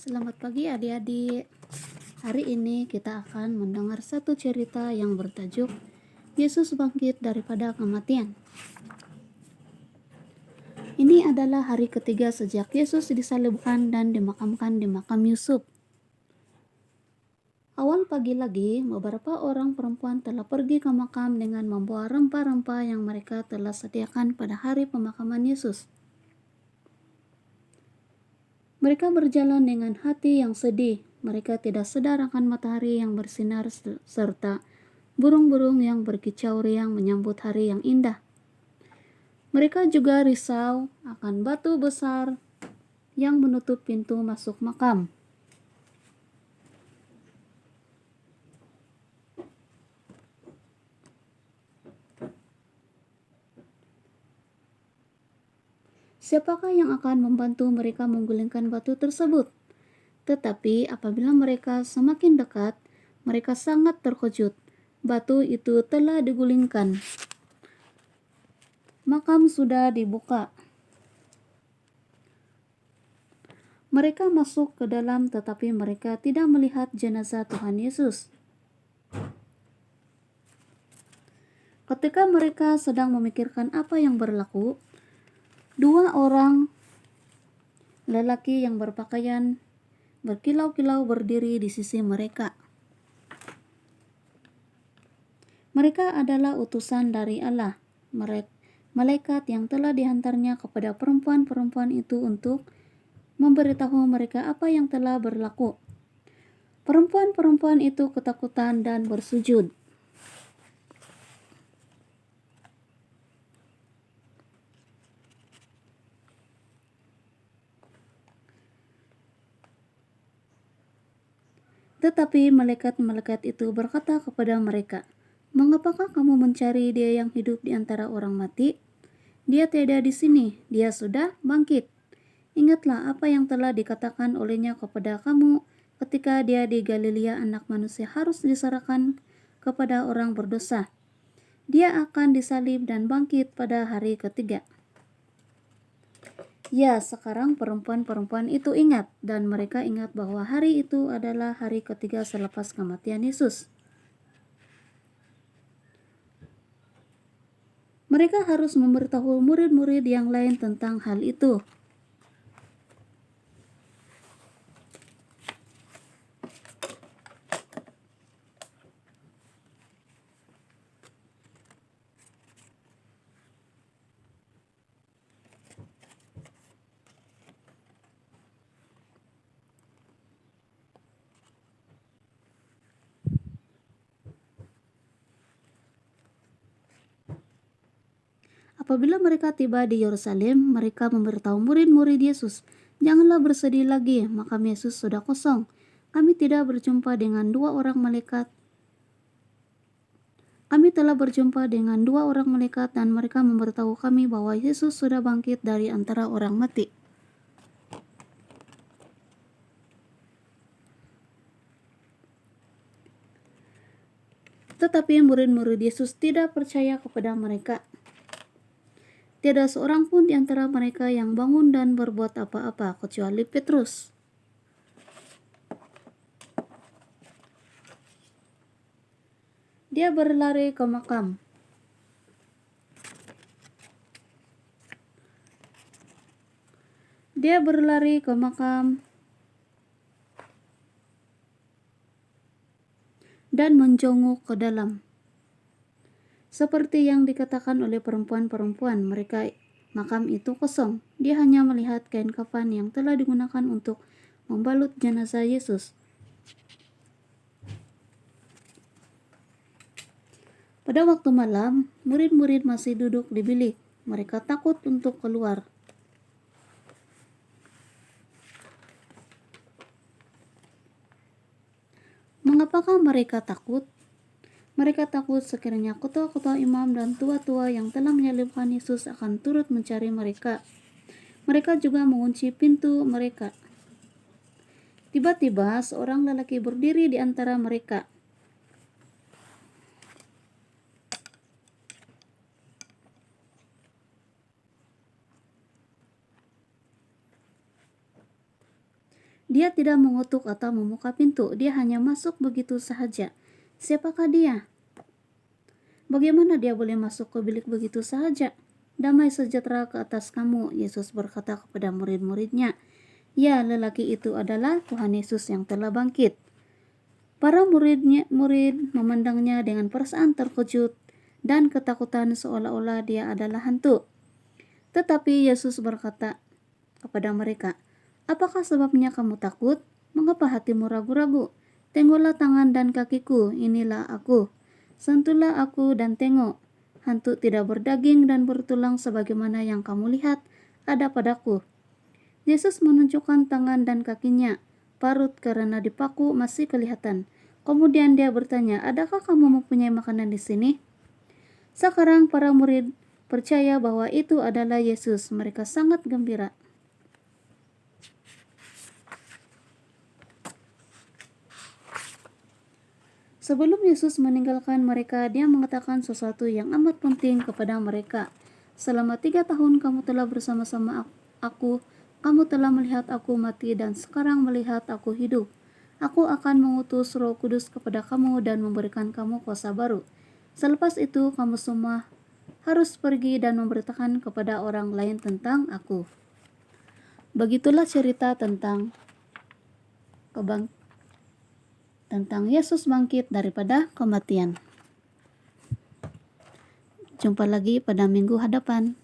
Selamat pagi adik-adik. Hari ini kita akan mendengar satu cerita yang bertajuk Yesus bangkit daripada kematian. Ini adalah hari ketiga sejak Yesus disalibkan dan dimakamkan di makam Yusuf. Awal pagi lagi, beberapa orang perempuan telah pergi ke makam dengan membawa rempah-rempah yang mereka telah sediakan pada hari pemakaman Yesus. Mereka berjalan dengan hati yang sedih. Mereka tidak sadar akan matahari yang bersinar serta burung-burung yang berkicau riang menyambut hari yang indah. Mereka juga risau akan batu besar yang menutup pintu masuk makam. Siapakah yang akan membantu mereka menggulingkan batu tersebut? Tetapi apabila mereka semakin dekat, mereka sangat terkejut. Batu itu telah digulingkan. Makam sudah dibuka. Mereka masuk ke dalam, tetapi mereka tidak melihat jenazah Tuhan Yesus. Ketika mereka sedang memikirkan apa yang berlaku, dua orang lelaki yang berpakaian berkilau-kilau berdiri di sisi mereka. Mereka adalah utusan dari Allah, malaikat yang telah dihantarnya kepada perempuan-perempuan itu untuk memberitahu mereka apa yang telah berlaku. Perempuan-perempuan itu ketakutan dan bersujud. Tetapi malaikat-malaikat itu berkata kepada mereka, "Mengapakah kamu mencari Dia yang hidup di antara orang mati? Dia tiada di sini, Dia sudah bangkit. Ingatlah apa yang telah dikatakan olehnya kepada kamu ketika Dia di Galilea Anak Manusia harus diserahkan kepada orang berdosa. Dia akan disalib dan bangkit pada hari ketiga." Ya, sekarang perempuan-perempuan itu ingat, dan mereka ingat bahwa hari itu adalah hari ketiga selepas kematian Yesus. Mereka harus memberitahu murid-murid yang lain tentang hal itu. Apabila mereka tiba di Yerusalem, mereka memberitahu murid-murid Yesus, "Janganlah bersedih lagi, makam Yesus sudah kosong. Kami tidak berjumpa dengan dua orang malaikat. Kami telah berjumpa dengan dua orang malaikat dan mereka memberitahu kami bahwa Yesus sudah bangkit dari antara orang mati." Tetapi murid-murid Yesus tidak percaya kepada mereka. Tiada seorang pun di antara mereka yang bangun dan berbuat apa-apa kecuali Petrus. Dia berlari ke makam. Dan menjongok ke dalam. Seperti yang dikatakan oleh perempuan-perempuan, makam itu kosong. Dia hanya melihat kain kafan yang telah digunakan untuk membalut jenazah Yesus. Pada waktu malam, murid-murid masih duduk di bilik. Mereka takut untuk keluar. Mengapakah mereka takut? Mereka takut sekiranya ketua-ketua imam dan tua-tua yang telah menyalibkan Yesus akan turut mencari mereka. Mereka juga mengunci pintu mereka. Tiba-tiba seorang lelaki berdiri di antara mereka. Dia tidak mengutuk atau membuka pintu, dia hanya masuk begitu sahaja. Siapakah dia? Bagaimana dia boleh masuk ke bilik begitu saja? Damai sejahtera ke atas kamu, Yesus berkata kepada murid-muridnya. Ya, lelaki itu adalah Tuhan Yesus yang telah bangkit. Para murid memandangnya dengan perasaan terkejut dan ketakutan seolah-olah dia adalah hantu. Tetapi Yesus berkata kepada mereka, apakah sebabnya kamu takut? Mengapa hatimu ragu-ragu? Tengoklah tangan dan kakiku, inilah aku. Sentuhlah aku dan tengok. Hantu tidak berdaging dan bertulang sebagaimana yang kamu lihat ada padaku. Yesus menunjukkan tangan dan kakinya. Parut karena dipaku masih kelihatan. Kemudian dia bertanya, adakah kamu mempunyai makanan di sini? Sekarang para murid percaya bahwa itu adalah Yesus. Mereka sangat gembira. Sebelum Yesus meninggalkan mereka, dia mengatakan sesuatu yang amat penting kepada mereka. Selama 3 tahun kamu telah bersama-sama aku, kamu telah melihat aku mati dan sekarang melihat aku hidup. Aku akan mengutus Roh Kudus kepada kamu dan memberikan kamu kuasa baru. Selepas itu kamu semua harus pergi dan memberitakan kepada orang lain tentang aku. Begitulah cerita tentang Yesus bangkit daripada kematian. Jumpa lagi pada minggu hadapan.